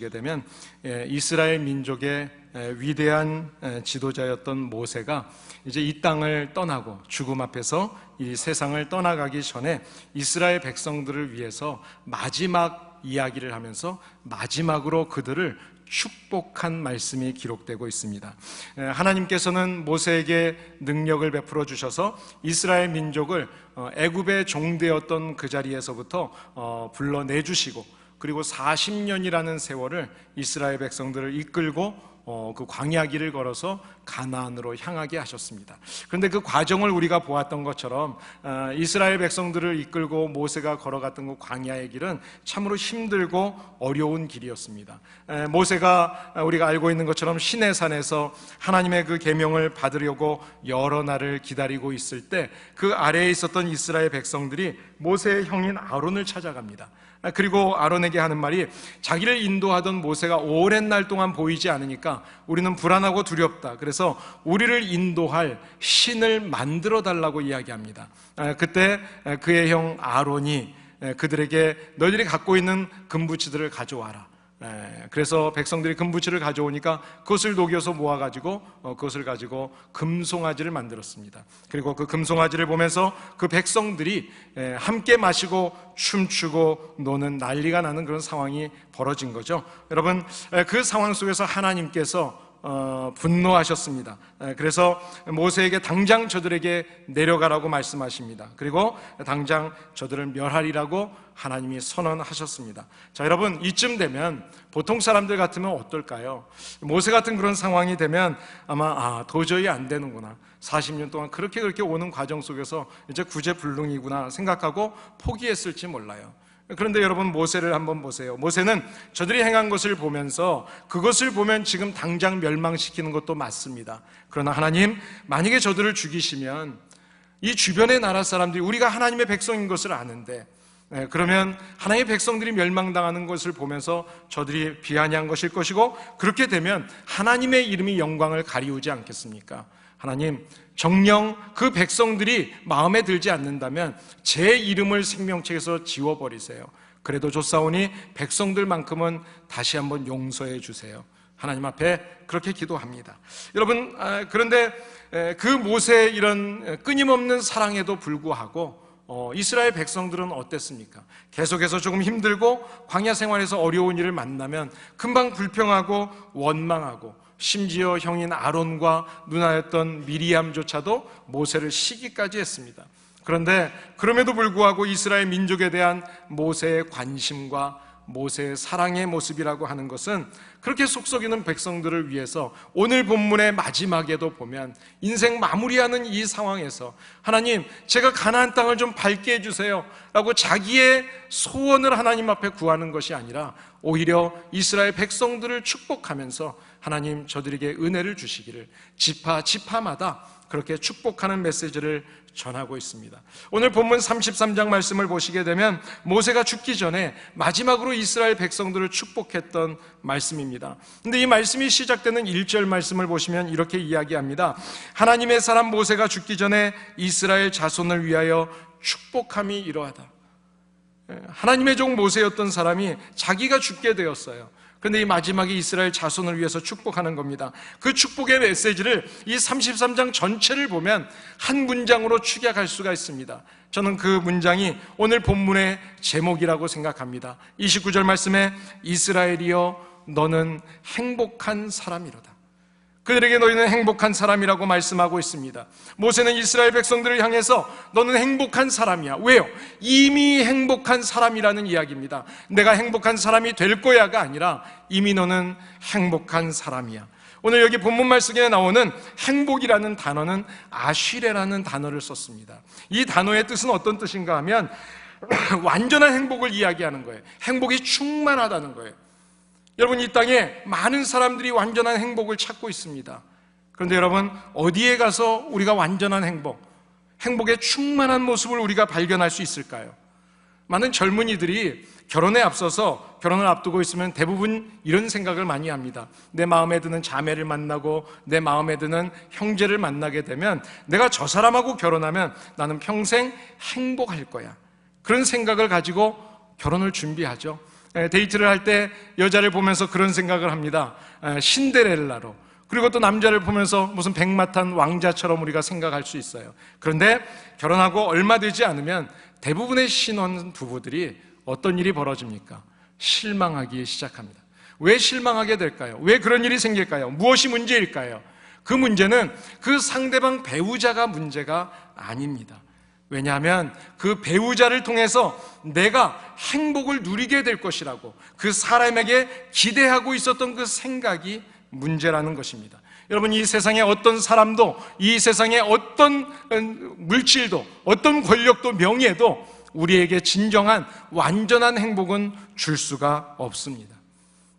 되면 이스라엘 민족의 위대한 지도자였던 모세가 이제 이 땅을 떠나고 죽음 앞에서 이 세상을 떠나가기 전에 이스라엘 백성들을 위해서 마지막 이야기를 하면서 마지막으로 그들을 축복한 말씀이 기록되고 있습니다. 하나님께서는 모세에게 능력을 베풀어 주셔서 이스라엘 민족을 애굽의 종되었던 그 자리에서부터 불러내주시고, 그리고 40년이라는 세월을 이스라엘 백성들을 이끌고 그 광야길을 걸어서 가나안으로 향하게 하셨습니다. 그런데 그 과정을 우리가 보았던 것처럼 이스라엘 백성들을 이끌고 모세가 걸어갔던 그 광야의 길은 참으로 힘들고 어려운 길이었습니다. 모세가 우리가 알고 있는 것처럼 시내산에서 하나님의 그 계명을 받으려고 여러 날을 기다리고 있을 때 그 아래에 있었던 이스라엘 백성들이 모세의 형인 아론을 찾아갑니다. 그리고 아론에게 하는 말이, 자기를 인도하던 모세가 오랜 날 동안 보이지 않으니까 우리는 불안하고 두렵다. 그래서 우리를 인도할 신을 만들어 달라고 이야기합니다. 그때 그의 형 아론이 그들에게 너희들이 갖고 있는 금부치들을 가져와라. 그래서 백성들이 금부치를 가져오니까 그것을 녹여서 모아가지고 그것을 가지고 금송아지를 만들었습니다. 그리고 그 금송아지를 보면서 그 백성들이 함께 마시고 춤추고 노는 난리가 나는 그런 상황이 벌어진 거죠. 여러분, 그 상황 속에서 하나님께서 분노하셨습니다. 그래서 모세에게 당장 저들에게 내려가라고 말씀하십니다. 그리고 당장 저들을 멸하리라고 하나님이 선언하셨습니다. 자, 여러분, 이쯤 되면 보통 사람들 같으면 어떨까요? 모세 같은 그런 상황이 되면 아마 도저히 안 되는구나, 40년 동안 그렇게 오는 과정 속에서 이제 구제불능이구나 생각하고 포기했을지 몰라요. 그런데 여러분, 모세를 한번 보세요. 모세는 저들이 행한 것을 보면서 그것을 보면 지금 당장 멸망시키는 것도 맞습니다. 그러나 하나님, 만약에 저들을 죽이시면 이 주변의 나라 사람들이 우리가 하나님의 백성인 것을 아는데, 그러면 하나님의 백성들이 멸망당하는 것을 보면서 저들이 비아냥한 것일 것이고, 그렇게 되면 하나님의 이름이 영광을 가리우지 않겠습니까? 하나님, 정녕 그 백성들이 마음에 들지 않는다면 제 이름을 생명책에서 지워버리세요. 그래도 좋사오니 백성들만큼은 다시 한번 용서해 주세요. 하나님 앞에 그렇게 기도합니다. 여러분, 그런데 그 모세의 이런 끊임없는 사랑에도 불구하고 이스라엘 백성들은 어땠습니까? 계속해서 조금 힘들고 광야 생활에서 어려운 일을 만나면 금방 불평하고 원망하고, 심지어 형인 아론과 누나였던 미리암조차도 모세를 시기까지 했습니다. 그런데 그럼에도 불구하고 이스라엘 민족에 대한 모세의 관심과 모세의 사랑의 모습이라고 하는 것은 그렇게 속썩이는 백성들을 위해서 오늘 본문의 마지막에도 보면 인생 마무리하는 이 상황에서 하나님, 제가 가나안 땅을 좀 밟게 해주세요 라고 자기의 소원을 하나님 앞에 구하는 것이 아니라 오히려 이스라엘 백성들을 축복하면서 하나님, 저들에게 은혜를 주시기를 지파마다 그렇게 축복하는 메시지를 전하고 있습니다. 오늘 본문 33장 말씀을 보시게 되면 모세가 죽기 전에 마지막으로 이스라엘 백성들을 축복했던 말씀입니다. 그런데 이 말씀이 시작되는 1절 말씀을 보시면 이렇게 이야기합니다. 하나님의 사람 모세가 죽기 전에 이스라엘 자손을 위하여 축복함이 이러하다. 하나님의 종 모세였던 사람이 자기가 죽게 되었어요. 그런데 이 마지막에 이스라엘 자손을 위해서 축복하는 겁니다. 그 축복의 메시지를 이 33장 전체를 보면 한 문장으로 축약할 수가 있습니다. 저는 그 문장이 오늘 본문의 제목이라고 생각합니다. 29절 말씀에 이스라엘이여 너는 행복한 사람이로다. 그들에게 너희는 행복한 사람이라고 말씀하고 있습니다. 모세는 이스라엘 백성들을 향해서 너는 행복한 사람이야. 왜요? 이미 행복한 사람이라는 이야기입니다. 내가 행복한 사람이 될 거야가 아니라 이미 너는 행복한 사람이야. 오늘 여기 본문 말씀에 나오는 행복이라는 단어는 아쉬레라는 단어를 썼습니다. 이 단어의 뜻은 어떤 뜻인가 하면 완전한 행복을 이야기하는 거예요. 행복이 충만하다는 거예요. 여러분, 이 땅에 많은 사람들이 완전한 행복을 찾고 있습니다. 그런데 여러분, 어디에 가서 우리가 완전한 행복의 충만한 모습을 우리가 발견할 수 있을까요? 많은 젊은이들이 결혼에 앞서서, 결혼을 앞두고 있으면 대부분 이런 생각을 많이 합니다. 내 마음에 드는 자매를 만나고 내 마음에 드는 형제를 만나게 되면 내가 저 사람하고 결혼하면 나는 평생 행복할 거야. 그런 생각을 가지고 결혼을 준비하죠. 데이트를 할 때 여자를 보면서 그런 생각을 합니다. 신데렐라로. 그리고 또 남자를 보면서 무슨 백마탄 왕자처럼 우리가 생각할 수 있어요. 그런데 결혼하고 얼마 되지 않으면 대부분의 신혼 부부들이 어떤 일이 벌어집니까? 실망하기 시작합니다. 왜 실망하게 될까요? 왜 그런 일이 생길까요? 무엇이 문제일까요? 그 문제는 그 상대방 배우자가 문제가 아닙니다. 왜냐하면 그 배우자를 통해서 내가 행복을 누리게 될 것이라고 그 사람에게 기대하고 있었던 그 생각이 문제라는 것입니다. 여러분, 이 세상에 어떤 사람도, 이 세상에 어떤 물질도, 어떤 권력도, 명예도 우리에게 진정한 완전한 행복은 줄 수가 없습니다.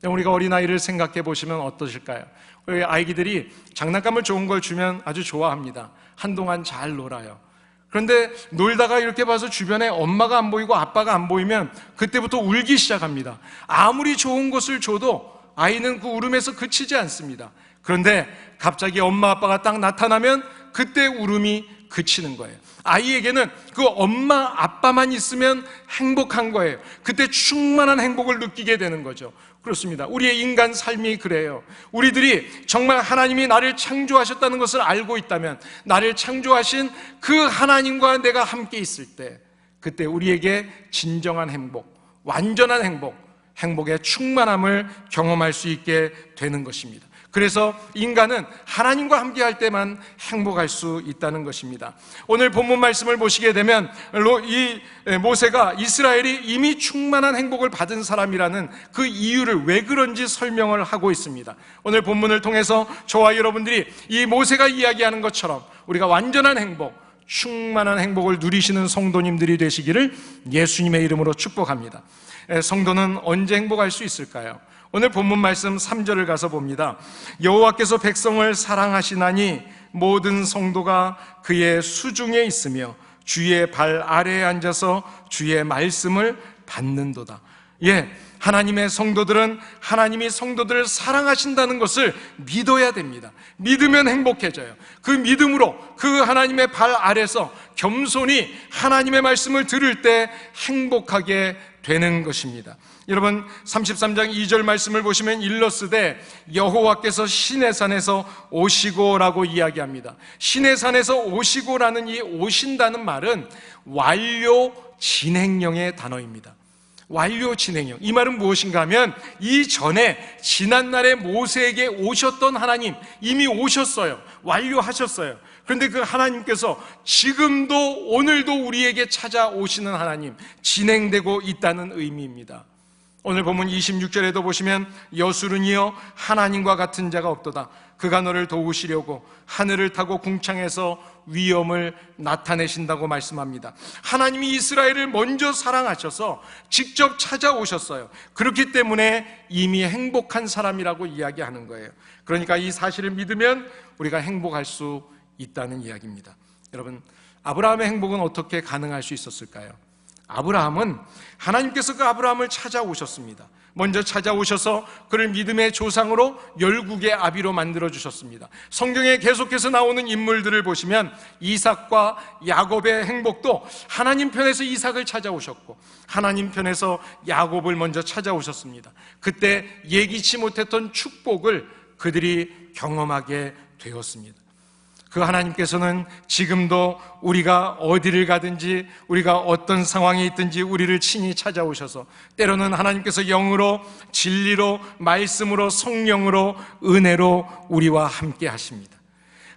우리가 어린아이를 생각해 보시면 어떠실까요? 우리 아이들이 장난감을 좋은 걸 주면 아주 좋아합니다. 한동안 잘 놀아요. 그런데 놀다가 이렇게 봐서 주변에 엄마가 안 보이고 아빠가 안 보이면 그때부터 울기 시작합니다. 아무리 좋은 것을 줘도 아이는 그 울음에서 그치지 않습니다. 그런데 갑자기 엄마 아빠가 딱 나타나면 그때 울음이 그치는 거예요. 아이에게는 그 엄마 아빠만 있으면 행복한 거예요. 그때 충만한 행복을 느끼게 되는 거죠. 그렇습니다. 우리의 인간 삶이 그래요. 우리들이 정말 하나님이 나를 창조하셨다는 것을 알고 있다면, 나를 창조하신 그 하나님과 내가 함께 있을 때, 그때 우리에게 진정한 행복, 완전한 행복, 행복의 충만함을 경험할 수 있게 되는 것입니다. 그래서 인간은 하나님과 함께 할 때만 행복할 수 있다는 것입니다. 오늘 본문 말씀을 보시게 되면 이 모세가 이스라엘이 이미 충만한 행복을 받은 사람이라는 그 이유를 왜 그런지 설명을 하고 있습니다. 오늘 본문을 통해서 저와 여러분들이 이 모세가 이야기하는 것처럼 우리가 완전한 행복, 충만한 행복을 누리시는 성도님들이 되시기를 예수님의 이름으로 축복합니다. 성도는 언제 행복할 수 있을까요? 오늘 본문 말씀 3절을 가서 봅니다. 여호와께서 백성을 사랑하시나니 모든 성도가 그의 수중에 있으며 주의 발 아래에 앉아서 주의 말씀을 받는도다. 하나님의 성도들은 하나님이 성도들을 사랑하신다는 것을 믿어야 됩니다. 믿으면 행복해져요. 그 믿음으로 그 하나님의 발 아래서 겸손히 하나님의 말씀을 들을 때 행복하게 되는 것입니다. 여러분, 33장 2절 말씀을 보시면 일러스되 여호와께서 시내산에서 오시고라고 이야기합니다. 시내산에서 오시고라는 이 오신다는 말은 완료 진행형의 단어입니다. 완료 진행형. 이 말은 무엇인가 하면 이전에 지난날에 모세에게 오셨던 하나님 이미 오셨어요. 완료하셨어요. 그런데 그 하나님께서 지금도 오늘도 우리에게 찾아오시는 하나님, 진행되고 있다는 의미입니다. 오늘 본문 26절에도 보시면 여수른이여 하나님과 같은 자가 없도다. 그가 너를 도우시려고 하늘을 타고 궁창에서 위엄을 나타내신다고 말씀합니다. 하나님이 이스라엘을 먼저 사랑하셔서 직접 찾아오셨어요. 그렇기 때문에 이미 행복한 사람이라고 이야기하는 거예요. 그러니까 이 사실을 믿으면 우리가 행복할 수 있다는 이야기입니다. 여러분, 아브라함의 행복은 어떻게 가능할 수 있었을까요? 아브라함은 하나님께서 그 아브라함을 찾아오셨습니다. 먼저 찾아오셔서 그를 믿음의 조상으로 열국의 아비로 만들어주셨습니다. 성경에 계속해서 나오는 인물들을 보시면 이삭과 야곱의 행복도 하나님 편에서 이삭을 찾아오셨고 하나님 편에서 야곱을 먼저 찾아오셨습니다. 그때 예기치 못했던 축복을 그들이 경험하게 되었습니다. 그 하나님께서는 지금도 우리가 어디를 가든지 우리가 어떤 상황에 있든지 우리를 친히 찾아오셔서 때로는 하나님께서 영으로 진리로 말씀으로 성령으로 은혜로 우리와 함께 하십니다.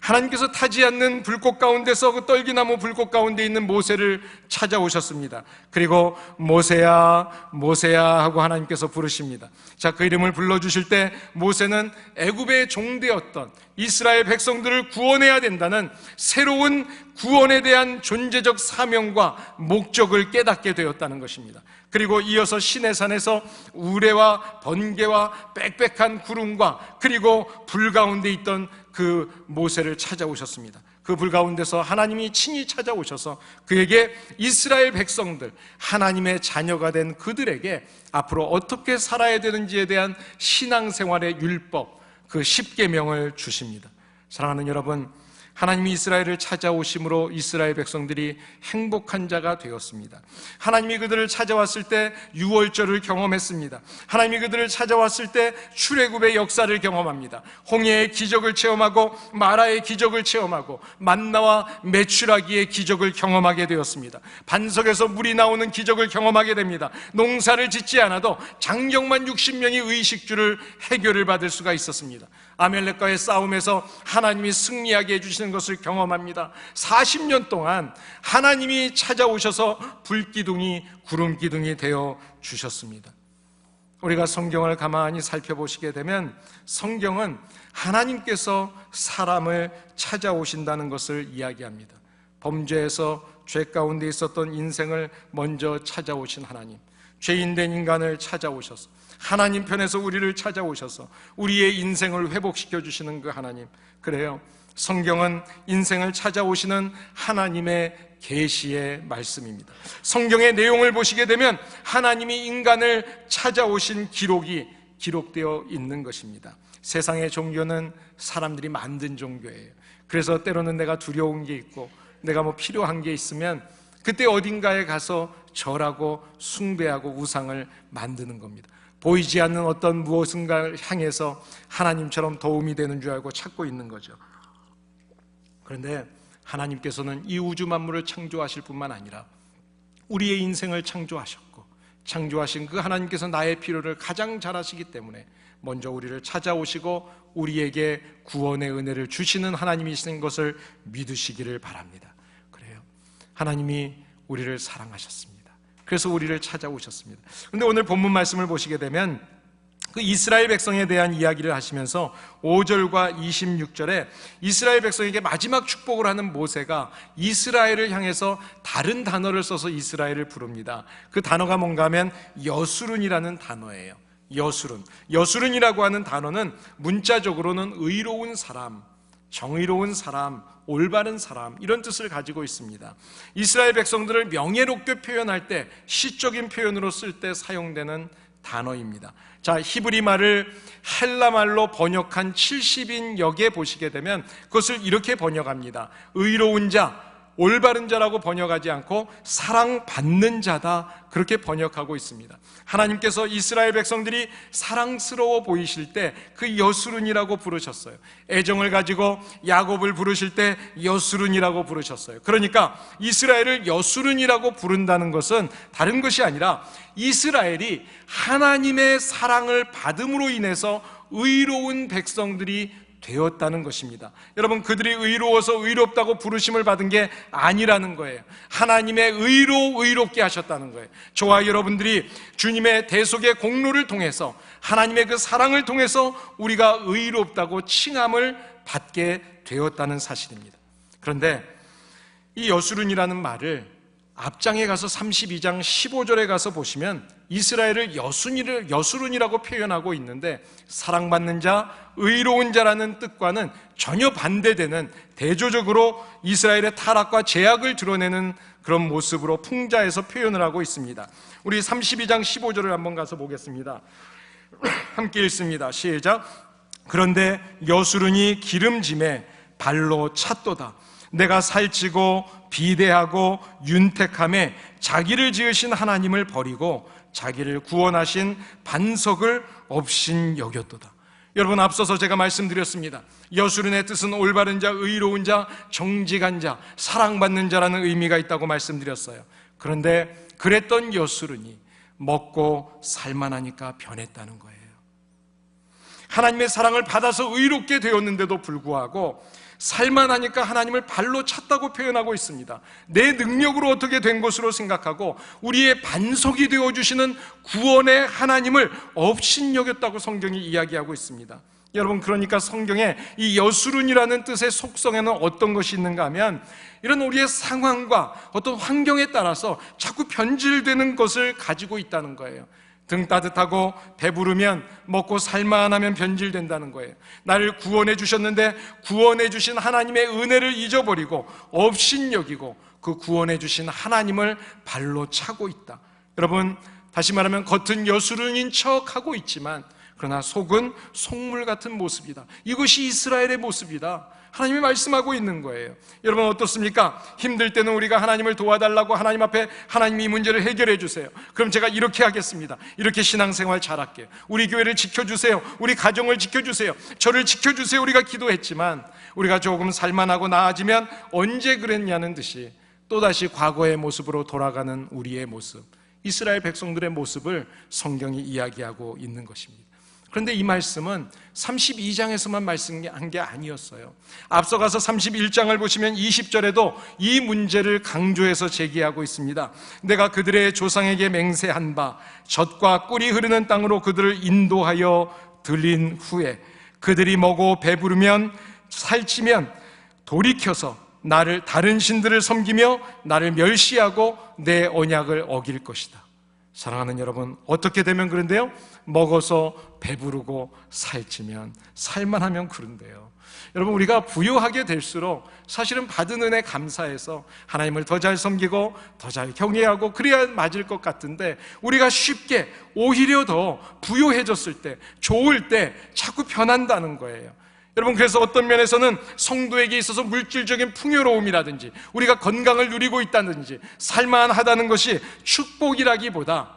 하나님께서 타지 않는 불꽃 가운데서 그 떨기나무 불꽃 가운데 있는 모세를 찾아오셨습니다. 그리고 모세야 모세야 하고 하나님께서 부르십니다. 자, 그 이름을 불러주실 때 모세는 애굽의 종되었던 이스라엘 백성들을 구원해야 된다는 새로운 구원에 대한 존재적 사명과 목적을 깨닫게 되었다는 것입니다. 그리고 이어서 시내산에서 우레와 번개와 빽빽한 구름과 그리고 불 가운데 있던 그 모세를 찾아오셨습니다. 그 불 가운데서 하나님이 친히 찾아오셔서 그에게 이스라엘 백성들, 하나님의 자녀가 된 그들에게 앞으로 어떻게 살아야 되는지에 대한 신앙생활의 율법, 그 10계명을 주십니다. 사랑하는 여러분, 하나님이 이스라엘을 찾아오심으로 이스라엘 백성들이 행복한 자가 되었습니다. 하나님이 그들을 찾아왔을 때 유월절을 경험했습니다. 하나님이 그들을 찾아왔을 때 출애굽의 역사를 경험합니다. 홍해의 기적을 체험하고 마라의 기적을 체험하고 만나와 메추라기의 기적을 경험하게 되었습니다. 반석에서 물이 나오는 기적을 경험하게 됩니다. 농사를 짓지 않아도 장정만 60명이 의식주를 해결을 받을 수가 있었습니다. 아멜렉과의 싸움에서 하나님이 승리하게 해주시는 것을 경험합니다. 40년 동안 하나님이 찾아오셔서 불기둥이 구름기둥이 되어 주셨습니다. 우리가 성경을 가만히 살펴보시게 되면 성경은 하나님께서 사람을 찾아오신다는 것을 이야기합니다. 범죄에서 죄 가운데 있었던 인생을 먼저 찾아오신 하나님, 죄인된 인간을 찾아오셔서 하나님 편에서 우리를 찾아오셔서 우리의 인생을 회복시켜 주시는 그 하나님, 그래요, 성경은 인생을 찾아오시는 하나님의 계시의 말씀입니다. 성경의 내용을 보시게 되면 하나님이 인간을 찾아오신 기록이 기록되어 있는 것입니다. 세상의 종교는 사람들이 만든 종교예요. 그래서 때로는 내가 두려운 게 있고 내가 뭐 필요한 게 있으면 그때 어딘가에 가서 절하고 숭배하고 우상을 만드는 겁니다. 보이지 않는 어떤 무엇인가를 향해서 하나님처럼 도움이 되는 줄 알고 찾고 있는 거죠. 그런데 하나님께서는 이 우주 만물을 창조하실 뿐만 아니라 우리의 인생을 창조하셨고, 창조하신 그 하나님께서 나의 필요를 가장 잘 아시기 때문에 먼저 우리를 찾아오시고 우리에게 구원의 은혜를 주시는 하나님이신 것을 믿으시기를 바랍니다. 그래요, 하나님이 우리를 사랑하셨습니다. 그래서 우리를 찾아오셨습니다. 그런데 오늘 본문 말씀을 보시게 되면 그 이스라엘 백성에 대한 이야기를 하시면서 5절과 26절에 이스라엘 백성에게 마지막 축복을 하는 모세가 이스라엘을 향해서 다른 단어를 써서 이스라엘을 부릅니다. 그 단어가 뭔가 하면 여수룬이라는 단어예요. 여수룬이라고 하는 단어는 문자적으로는 의로운 사람, 정의로운 사람, 올바른 사람, 이런 뜻을 가지고 있습니다. 이스라엘 백성들을 명예롭게 표현할 때 시적인 표현으로 쓸 때 사용되는 단어입니다. 자, 히브리 말을 헬라 말로 번역한 70인역에 보시게 되면 그것을 이렇게 번역합니다. 의로운 자, 올바른 자라고 번역하지 않고 사랑받는 자다, 그렇게 번역하고 있습니다. 하나님께서 이스라엘 백성들이 사랑스러워 보이실 때 그 여수룬이라고 부르셨어요. 애정을 가지고 야곱을 부르실 때 여수룬이라고 부르셨어요. 그러니까 이스라엘을 여수룬이라고 부른다는 것은 다른 것이 아니라 이스라엘이 하나님의 사랑을 받음으로 인해서 의로운 백성들이 되었다는 것입니다. 여러분, 그들이 의로워서 의롭다고 부르심을 받은 게 아니라는 거예요. 하나님의 의로 의롭게 하셨다는 거예요. 저와 여러분들이 주님의 대속의 공로를 통해서 하나님의 그 사랑을 통해서 우리가 의롭다고 칭함을 받게 되었다는 사실입니다. 그런데 이 여수룬이라는 말을 앞장에 가서 32장 15절에 가서 보시면 이스라엘을 여수룬이라고 표현하고 있는데 사랑받는 자, 의로운 자라는 뜻과는 전혀 반대되는, 대조적으로 이스라엘의 타락과 죄악을 드러내는 그런 모습으로 풍자해서 표현을 하고 있습니다. 우리 32장 15절을 한번 가서 보겠습니다. 함께 읽습니다. 시작. 그런데 여수룬이 기름짐에 발로 찼도다. 내가 살찌고 비대하고 윤택함에 자기를 지으신 하나님을 버리고 자기를 구원하신 반석을 없인 여겼도다. 여러분, 앞서서 제가 말씀드렸습니다. 여수룬의 뜻은 올바른 자, 의로운 자, 정직한 자, 사랑받는 자라는 의미가 있다고 말씀드렸어요. 그런데 그랬던 여수룬이 먹고 살만하니까 변했다는 거예요. 하나님의 사랑을 받아서 의롭게 되었는데도 불구하고 살만하니까 하나님을 발로 찼다고 표현하고 있습니다. 내 능력으로 어떻게 된 것으로 생각하고 우리의 반석이 되어주시는 구원의 하나님을 업신여겼다고 성경이 이야기하고 있습니다. 여러분, 그러니까 성경에 이 여수룬이라는 뜻의 속성에는 어떤 것이 있는가 하면 이런 우리의 상황과 어떤 환경에 따라서 자꾸 변질되는 것을 가지고 있다는 거예요. 등 따뜻하고 배부르면 먹고 살만하면 변질된다는 거예요. 나를 구원해 주셨는데 구원해 주신 하나님의 은혜를 잊어버리고 업신여기고 그 구원해 주신 하나님을 발로 차고 있다. 여러분, 다시 말하면 겉은 여수룬인 척하고 있지만 그러나 속은 속물 같은 모습이다. 이것이 이스라엘의 모습이다. 하나님이 말씀하고 있는 거예요. 여러분 어떻습니까? 힘들 때는 우리가 하나님을 도와달라고 하나님 앞에 하나님이 이 문제를 해결해 주세요. 그럼 제가 이렇게 하겠습니다. 이렇게 신앙생활 잘할게요. 우리 교회를 지켜주세요. 우리 가정을 지켜주세요. 저를 지켜주세요. 우리가 기도했지만 우리가 조금 살만하고 나아지면 언제 그랬냐는 듯이 또다시 과거의 모습으로 돌아가는 우리의 모습, 이스라엘 백성들의 모습을 성경이 이야기하고 있는 것입니다. 그런데 이 말씀은 32장에서만 말씀한 게 아니었어요. 앞서가서 31장을 보시면 20절에도 이 문제를 강조해서 제기하고 있습니다. 내가 그들의 조상에게 맹세한 바 젖과 꿀이 흐르는 땅으로 그들을 인도하여 들린 후에 그들이 먹고 배부르면 살찌면 돌이켜서 나를 다른 신들을 섬기며 나를 멸시하고 내 언약을 어길 것이다. 사랑하는 여러분, 어떻게 되면 그런데요? 먹어서 배부르고 살찌면, 살만하면 그런데요. 여러분, 우리가 부유하게 될수록 사실은 받은 은혜 감사해서 하나님을 더 잘 섬기고 더 잘 경외하고 그래야 맞을 것 같은데, 우리가 쉽게 오히려 더 부유해졌을 때, 좋을 때 자꾸 변한다는 거예요. 여러분, 그래서 어떤 면에서는 성도에게 있어서 물질적인 풍요로움이라든지 우리가 건강을 누리고 있다든지 살만하다는 것이 축복이라기보다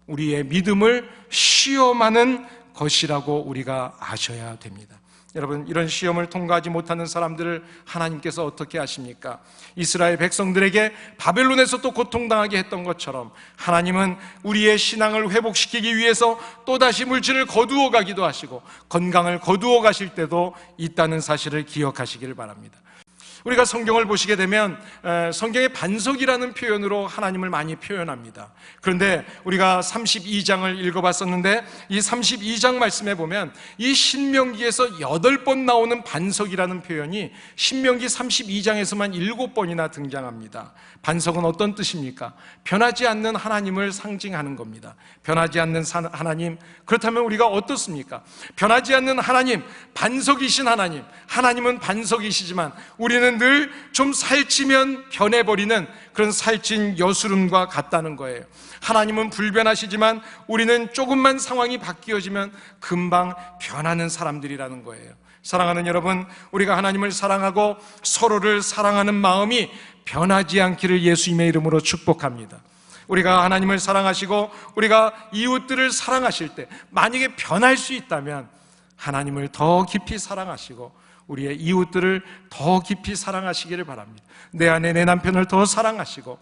우리의 믿음을 시험하는 것이라고 우리가 아셔야 됩니다. 여러분, 이런 시험을 통과하지 못하는 사람들을 하나님께서 어떻게 하십니까? 이스라엘 백성들에게 바벨론에서 또 고통당하게 했던 것처럼 하나님은 우리의 신앙을 회복시키기 위해서 또다시 물질을 거두어 가기도 하시고 건강을 거두어 가실 때도 있다는 사실을 기억하시기를 바랍니다. 우리가 성경을 보시게 되면 성경의 반석이라는 표현으로 하나님을 많이 표현합니다. 그런데 우리가 32장을 읽어봤었는데 이 32장 말씀에 보면 이 신명기에서 8번 나오는 반석이라는 표현이 신명기 32장에서만 7번이나 등장합니다. 반석은 어떤 뜻입니까? 변하지 않는 하나님을 상징하는 겁니다. 변하지 않는 하나님, 그렇다면 우리가 어떻습니까? 변하지 않는 하나님, 반석이신 하나님, 하나님은 반석이시지만 우리는 늘 좀 살찌면 변해버리는 그런 살찐 여수름과 같다는 거예요. 하나님은 불변하시지만 우리는 조금만 상황이 바뀌어지면 금방 변하는 사람들이라는 거예요. 사랑하는 여러분, 우리가 하나님을 사랑하고 서로를 사랑하는 마음이 변하지 않기를 예수님의 이름으로 축복합니다. 우리가 하나님을 사랑하시고 우리가 이웃들을 사랑하실 때 만약에 변할 수 있다면 하나님을 더 깊이 사랑하시고 우리의 이웃들을 더 깊이 사랑하시기를 바랍니다. 내 아내, 내 남편을 더 사랑하시고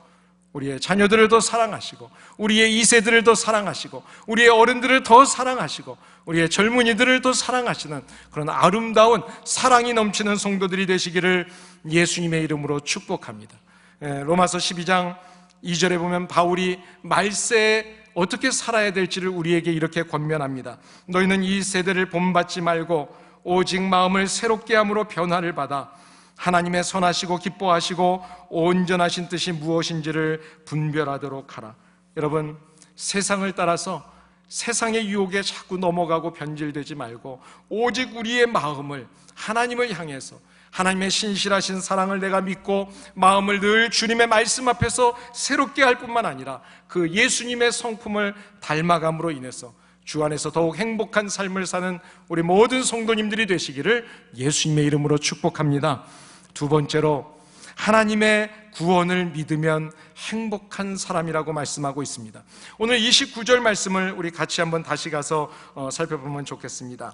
우리의 자녀들을 더 사랑하시고 우리의 2세들을 더 사랑하시고 우리의 어른들을 더 사랑하시고 우리의 젊은이들을 더 사랑하시는 그런 아름다운 사랑이 넘치는 성도들이 되시기를 예수님의 이름으로 축복합니다. 로마서 12장 2절에 보면 바울이 말세에 어떻게 살아야 될지를 우리에게 이렇게 권면합니다. 너희는 이 세대를 본받지 말고 오직 마음을 새롭게 함으로 변화를 받아 하나님의 선하시고 기뻐하시고 온전하신 뜻이 무엇인지를 분별하도록 하라. 여러분, 세상을 따라서 세상의 유혹에 자꾸 넘어가고 변질되지 말고 오직 우리의 마음을 하나님을 향해서 하나님의 신실하신 사랑을 내가 믿고 마음을 늘 주님의 말씀 앞에서 새롭게 할 뿐만 아니라 그 예수님의 성품을 닮아감으로 인해서 주 안에서 더욱 행복한 삶을 사는 우리 모든 성도님들이 되시기를 예수님의 이름으로 축복합니다. 두 번째로, 하나님의 구원을 믿으면 행복한 사람이라고 말씀하고 있습니다. 오늘 29절 말씀을 우리 같이 한번 다시 가서 살펴보면 좋겠습니다.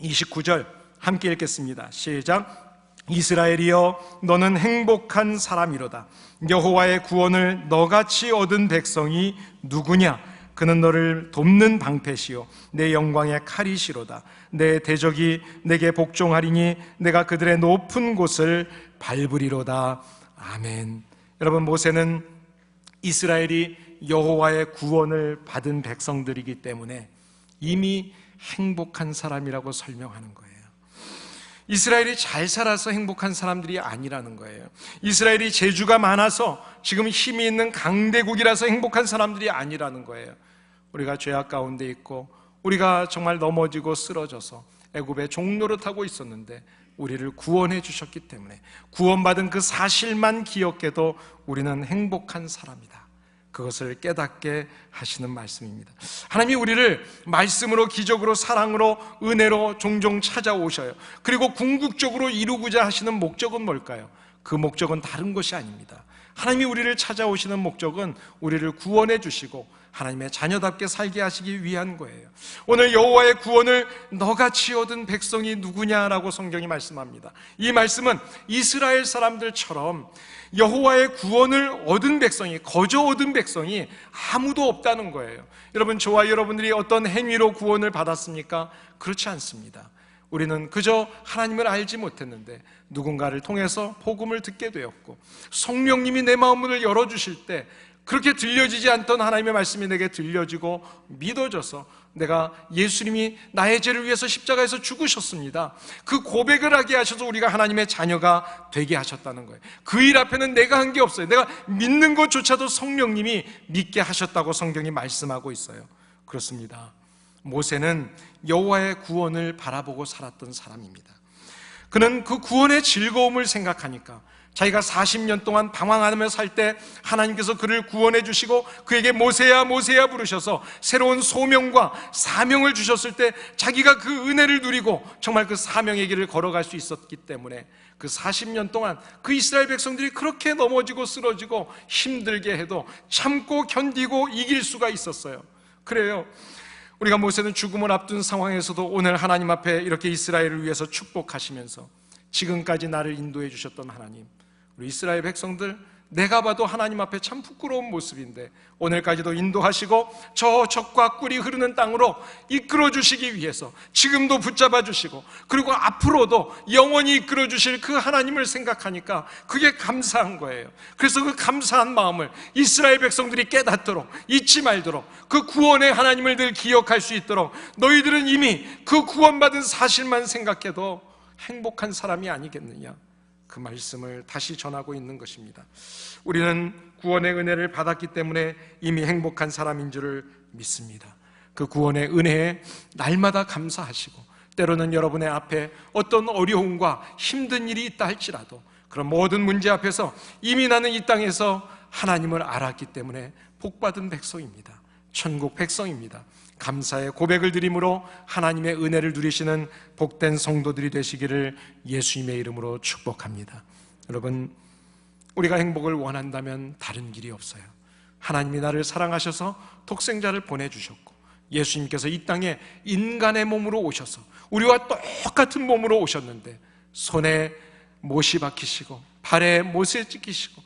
29절 함께 읽겠습니다. 시작. 이스라엘이여, 너는 행복한 사람이로다. 여호와의 구원을 너같이 얻은 백성이 누구냐? 그는 너를 돕는 방패시요 내 영광의 칼이시로다. 내 대적이 내게 복종하리니 내가 그들의 높은 곳을 밟으리로다. 아멘. 여러분, 모세는 이스라엘이 여호와의 구원을 받은 백성들이기 때문에 이미 행복한 사람이라고 설명하는 거예요. 이스라엘이 잘 살아서 행복한 사람들이 아니라는 거예요. 이스라엘이 재주가 많아서 지금 힘이 있는 강대국이라서 행복한 사람들이 아니라는 거예요. 우리가 죄악 가운데 있고 우리가 정말 넘어지고 쓰러져서 애굽의 종노릇하고 있었는데 우리를 구원해 주셨기 때문에 구원받은 그 사실만 기억해도 우리는 행복한 사람이다. 그것을 깨닫게 하시는 말씀입니다. 하나님이 우리를 말씀으로, 기적으로, 사랑으로, 은혜로 종종 찾아오셔요. 그리고 궁극적으로 이루고자 하시는 목적은 뭘까요? 그 목적은 다른 것이 아닙니다. 하나님이 우리를 찾아오시는 목적은 우리를 구원해 주시고 하나님의 자녀답게 살게 하시기 위한 거예요. 오늘 여호와의 구원을 너같이 얻은 백성이 누구냐라고 성경이 말씀합니다. 이 말씀은 이스라엘 사람들처럼 여호와의 구원을 얻은 백성이, 거저 얻은 백성이 아무도 없다는 거예요. 여러분, 저와 여러분들이 어떤 행위로 구원을 받았습니까? 그렇지 않습니다. 우리는 그저 하나님을 알지 못했는데 누군가를 통해서 복음을 듣게 되었고, 성령님이 내 마음을 열어주실 때 그렇게 들려지지 않던 하나님의 말씀이 내게 들려지고 믿어져서 내가 예수님이 나의 죄를 위해서 십자가에서 죽으셨습니다, 그 고백을 하게 하셔서 우리가 하나님의 자녀가 되게 하셨다는 거예요. 그 일 앞에는 내가 한 게 없어요. 내가 믿는 것조차도 성령님이 믿게 하셨다고 성경이 말씀하고 있어요. 그렇습니다. 모세는 여호와의 구원을 바라보고 살았던 사람입니다. 그는 그 구원의 즐거움을 생각하니까 자기가 40년 동안 방황하며 살 때 하나님께서 그를 구원해 주시고 그에게 모세야 모세야 부르셔서 새로운 소명과 사명을 주셨을 때 자기가 그 은혜를 누리고 정말 그 사명의 길을 걸어갈 수 있었기 때문에 그 40년 동안 그 이스라엘 백성들이 그렇게 넘어지고 쓰러지고 힘들게 해도 참고 견디고 이길 수가 있었어요. 그래요. 우리가 모세는 죽음을 앞둔 상황에서도 오늘 하나님 앞에 이렇게 이스라엘을 위해서 축복하시면서 지금까지 나를 인도해 주셨던 하나님, 우리 이스라엘 백성들, 내가 봐도 하나님 앞에 참 부끄러운 모습인데 오늘까지도 인도하시고 저 젖과 꿀이 흐르는 땅으로 이끌어 주시기 위해서 지금도 붙잡아 주시고 그리고 앞으로도 영원히 이끌어 주실 그 하나님을 생각하니까 그게 감사한 거예요. 그래서 그 감사한 마음을 이스라엘 백성들이 깨닫도록, 잊지 말도록, 그 구원의 하나님을 늘 기억할 수 있도록, 너희들은 이미 그 구원받은 사실만 생각해도 행복한 사람이 아니겠느냐, 그 말씀을 다시 전하고 있는 것입니다. 우리는 구원의 은혜를 받았기 때문에 이미 행복한 사람인 줄을 믿습니다. 그 구원의 은혜에 날마다 감사하시고, 때로는 여러분의 앞에 어떤 어려움과 힘든 일이 있다 할지라도 그런 모든 문제 앞에서 이미 나는 이 땅에서 하나님을 알았기 때문에 복받은 백성입니다. 천국 백성입니다. 감사의 고백을 드림으로 하나님의 은혜를 누리시는 복된 성도들이 되시기를 예수님의 이름으로 축복합니다. 여러분, 우리가 행복을 원한다면 다른 길이 없어요. 하나님이 나를 사랑하셔서 독생자를 보내주셨고 예수님께서 이 땅에 인간의 몸으로 오셔서 우리와 똑같은 몸으로 오셨는데 손에 못이 박히시고 발에 못에 찍히시고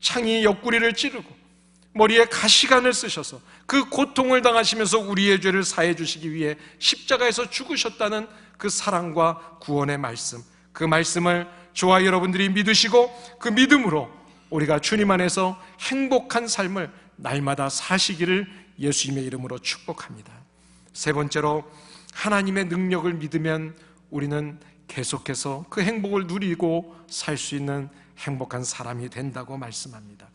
창이 옆구리를 찌르고 머리에 가시관을 쓰셔서 그 고통을 당하시면서 우리의 죄를 사해 주시기 위해 십자가에서 죽으셨다는 그 사랑과 구원의 말씀, 그 말씀을 저와 여러분들이 믿으시고 그 믿음으로 우리가 주님 안에서 행복한 삶을 날마다 사시기를 예수님의 이름으로 축복합니다. 세 번째로, 하나님의 능력을 믿으면 우리는 계속해서 그 행복을 누리고 살 수 있는 행복한 사람이 된다고 말씀합니다.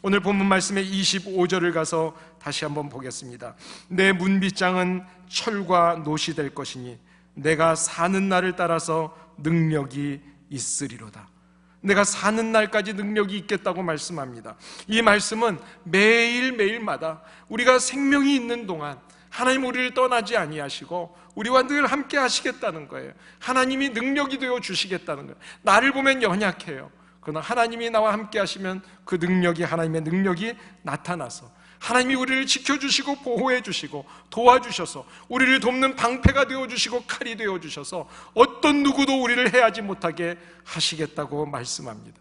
오늘 본문 말씀의 25절을 가서 다시 한번 보겠습니다. 내 문빗장은 철과 노시 될 것이니 내가 사는 날을 따라서 능력이 있으리로다. 내가 사는 날까지 능력이 있겠다고 말씀합니다. 이 말씀은 매일매일마다 우리가 생명이 있는 동안 하나님 우리를 떠나지 아니하시고 우리와 늘 함께 하시겠다는 거예요. 하나님이 능력이 되어 주시겠다는 거예요. 나를 보면 연약해요. 그러나 하나님이 나와 함께 하시면 그 능력이, 하나님의 능력이 나타나서 하나님이 우리를 지켜주시고 보호해주시고 도와주셔서 우리를 돕는 방패가 되어주시고 칼이 되어주셔서 어떤 누구도 우리를 해하지 못하게 하시겠다고 말씀합니다.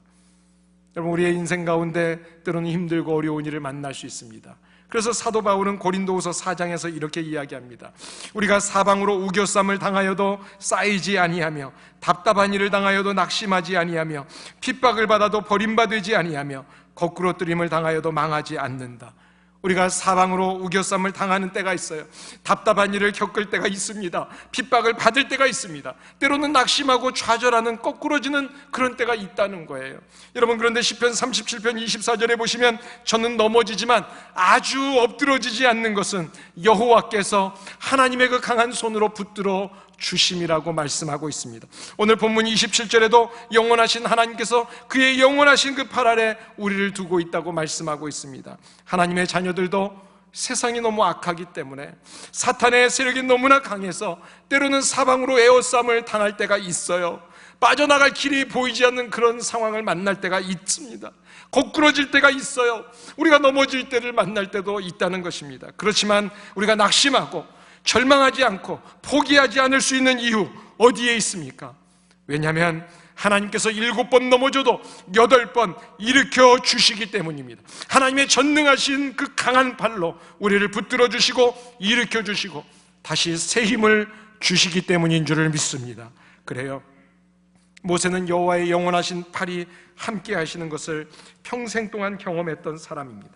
여러분, 우리의 인생 가운데 때로는 힘들고 어려운 일을 만날 수 있습니다. 그래서 사도 바울은 고린도후서 4장에서 이렇게 이야기합니다. 우리가 사방으로 우겨쌈을 당하여도 쌓이지 아니하며 답답한 일을 당하여도 낙심하지 아니하며 핍박을 받아도 버림받지 아니하며 거꾸로 뜨림을 당하여도 망하지 않는다. 우리가 사방으로 우겨쌈을 당하는 때가 있어요. 답답한 일을 겪을 때가 있습니다. 핍박을 받을 때가 있습니다. 때로는 낙심하고 좌절하는, 거꾸러지는 그런 때가 있다는 거예요. 여러분, 그런데 시편 37편 24절에 보시면 저는 넘어지지만 아주 엎드러지지 않는 것은 여호와께서 하나님의 그 강한 손으로 붙들어 주심이라고 말씀하고 있습니다. 오늘 본문 27절에도 영원하신 하나님께서 그의 영원하신 그 팔 아래 우리를 두고 있다고 말씀하고 있습니다. 하나님의 자녀들도 세상이 너무 악하기 때문에, 사탄의 세력이 너무나 강해서 때로는 사방으로 에워싸움을 당할 때가 있어요. 빠져나갈 길이 보이지 않는 그런 상황을 만날 때가 있습니다. 거꾸러질 때가 있어요. 우리가 넘어질 때를 만날 때도 있다는 것입니다. 그렇지만 우리가 낙심하고 절망하지 않고 포기하지 않을 수 있는 이유 어디에 있습니까? 왜냐하면 하나님께서 7번 넘어져도 8번 일으켜 주시기 때문입니다. 하나님의 전능하신 그 강한 팔로 우리를 붙들어 주시고 일으켜 주시고 다시 새 힘을 주시기 때문인 줄을 믿습니다. 그래요, 모세는 여호와의 영원하신 팔이 함께 하시는 것을 평생 동안 경험했던 사람입니다.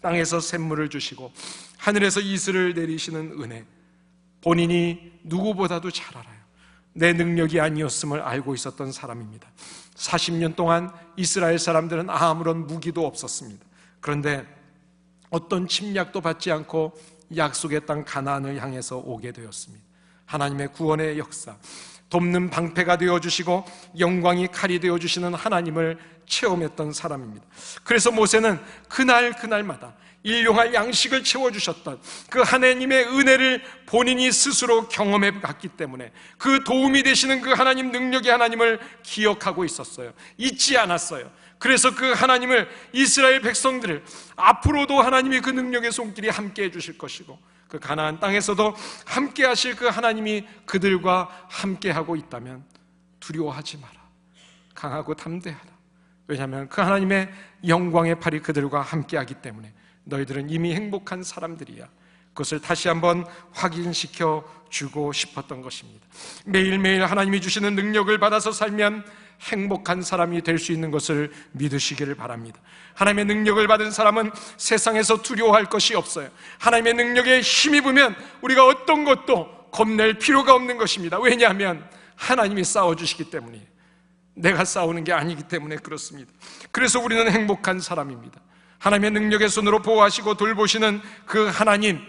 땅에서 샘물을 주시고 하늘에서 이슬을 내리시는 은혜, 본인이 누구보다도 잘 알아요. 내 능력이 아니었음을 알고 있었던 사람입니다. 40년 동안 이스라엘 사람들은 아무런 무기도 없었습니다. 그런데 어떤 침략도 받지 않고 약속의 땅 가나안을 향해서 오게 되었습니다. 하나님의 구원의 역사, 돕는 방패가 되어주시고 영광이 칼이 되어주시는 하나님을 체험했던 사람입니다. 그래서 모세는 그날마다 일용할 양식을 채워주셨던 그 하나님의 은혜를 본인이 스스로 경험해 갔기 때문에 그 도움이 되시는 그 하나님, 능력의 하나님을 기억하고 있었어요. 잊지 않았어요. 그래서 그 하나님을, 이스라엘 백성들을 앞으로도 하나님이 그 능력의 손길이 함께 해주실 것이고 그 가나안 땅에서도 함께 하실 그 하나님이 그들과 함께 하고 있다면 두려워하지 마라. 강하고 담대하라. 왜냐하면 그 하나님의 영광의 팔이 그들과 함께 하기 때문에 너희들은 이미 행복한 사람들이야. 그것을 다시 한번 확인시켜 주고 싶었던 것입니다. 매일매일 하나님이 주시는 능력을 받아서 살면 행복한 사람이 될 수 있는 것을 믿으시기를 바랍니다. 하나님의 능력을 받은 사람은 세상에서 두려워할 것이 없어요. 하나님의 능력에 힘입으면 우리가 어떤 것도 겁낼 필요가 없는 것입니다. 왜냐하면 하나님이 싸워주시기 때문이에요. 내가 싸우는 게 아니기 때문에 그렇습니다. 그래서 우리는 행복한 사람입니다. 하나님의 능력의 손으로 보호하시고 돌보시는 그 하나님,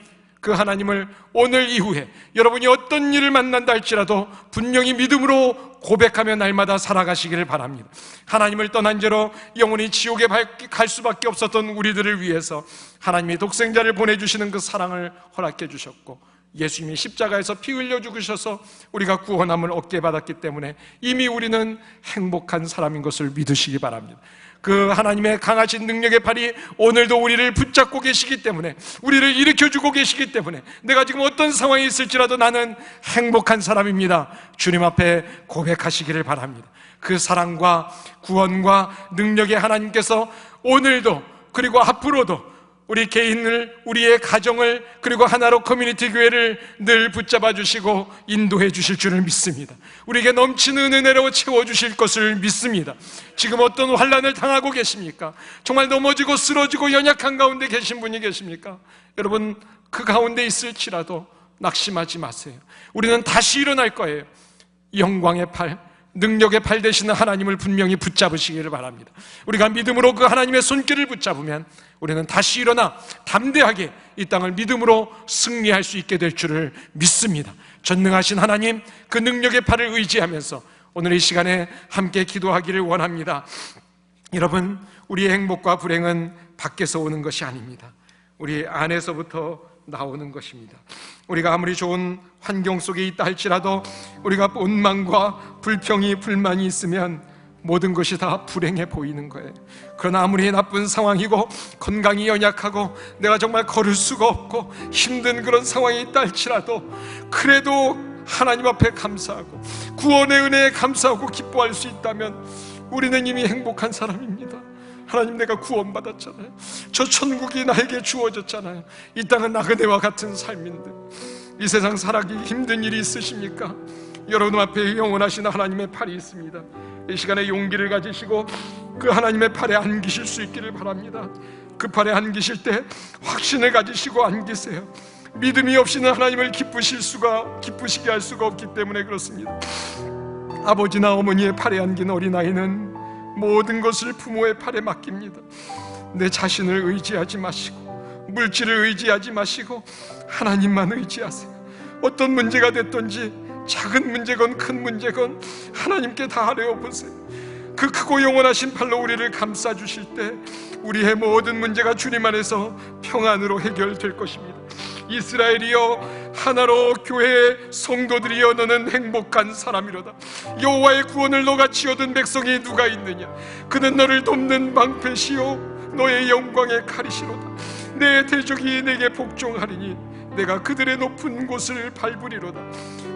그 하나님을 오늘 이후에 여러분이 어떤 일을 만난다 할지라도 분명히 믿음으로 고백하며 날마다 살아가시기를 바랍니다. 하나님을 떠난 죄로 영원히 지옥에 갈 수밖에 없었던 우리들을 위해서 하나님이 독생자를 보내주시는 그 사랑을 허락해 주셨고, 예수님이 십자가에서 피 흘려 죽으셔서 우리가 구원함을 얻게 받았기 때문에 이미 우리는 행복한 사람인 것을 믿으시기 바랍니다. 그 하나님의 강하신 능력의 팔이 오늘도 우리를 붙잡고 계시기 때문에, 우리를 일으켜주고 계시기 때문에 내가 지금 어떤 상황에 있을지라도 나는 행복한 사람입니다. 주님 앞에 고백하시기를 바랍니다. 그 사랑과 구원과 능력의 하나님께서 오늘도 그리고 앞으로도 우리 개인을, 우리의 가정을, 그리고 하나로 커뮤니티 교회를 늘 붙잡아 주시고 인도해 주실 줄을 믿습니다. 우리에게 넘치는 은혜로 채워주실 것을 믿습니다. 지금 어떤 환난을 당하고 계십니까? 정말 넘어지고 쓰러지고 연약한 가운데 계신 분이 계십니까? 여러분, 그 가운데 있을지라도 낙심하지 마세요. 우리는 다시 일어날 거예요. 영광의 팔, 능력의 팔 되시는 하나님을 분명히 붙잡으시기를 바랍니다. 우리가 믿음으로 그 하나님의 손길을 붙잡으면 우리는 다시 일어나 담대하게 이 땅을 믿음으로 승리할 수 있게 될 줄을 믿습니다. 전능하신 하나님, 그 능력의 팔을 의지하면서 오늘 이 시간에 함께 기도하기를 원합니다. 여러분, 우리의 행복과 불행은 밖에서 오는 것이 아닙니다. 우리 안에서부터 나오는 것입니다. 우리가 아무리 좋은 환경 속에 있다 할지라도 우리가 원망과 불평이, 불만이 있으면 모든 것이 다 불행해 보이는 거예요. 그러나 아무리 나쁜 상황이고 건강이 연약하고 내가 정말 걸을 수가 없고 힘든 그런 상황이 있다 할지라도 그래도 하나님 앞에 감사하고 구원의 은혜에 감사하고 기뻐할 수 있다면 우리는 이미 행복한 사람입니다. 하나님, 내가 구원받았잖아요. 저 천국이 나에게 주어졌잖아요. 이 땅은 나그네와 같은 삶인데 이 세상 살아기 힘든 일이 있으십니까? 여러분 앞에 영원하신 하나님의 팔이 있습니다. 이 시간에 용기를 가지시고 그 하나님의 팔에 안기실 수 있기를 바랍니다. 그 팔에 안기실 때 확신을 가지시고 안기세요. 믿음이 없이는 하나님을 기쁘시게 할 수가 없기 때문에 그렇습니다. 아버지나 어머니의 팔에 안긴 어린아이는 모든 것을 부모의 팔에 맡깁니다. 내 자신을 의지하지 마시고 물질을 의지하지 마시고 하나님만 의지하세요. 어떤 문제가 됐든지 작은 문제건 큰 문제건 하나님께 다 아뢰어보세요. 그 크고 영원하신 팔로 우리를 감싸주실 때 우리의 모든 문제가 주님 안에서 평안으로 해결될 것입니다. 이스라엘이여, 하나로 교회의 성도들이여, 너는 행복한 사람이로다. 여호와의 구원을 너같이 얻은 백성이 누가 있느냐? 그는 너를 돕는 방패시요 너의 영광의 칼이시로다. 내 대적이 내게 복종하리니 내가 그들의 높은 곳을 밟으리로다.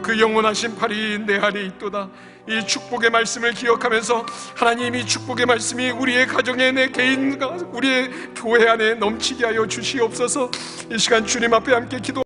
그 영원하신 팔이 내 안에 있도다. 이 축복의 말씀을 기억하면서 하나님, 이 축복의 말씀이 우리의 가정에, 내 개인과 우리의 교회 안에 넘치게 하여 주시옵소서. 이 시간 주님 앞에 함께 기도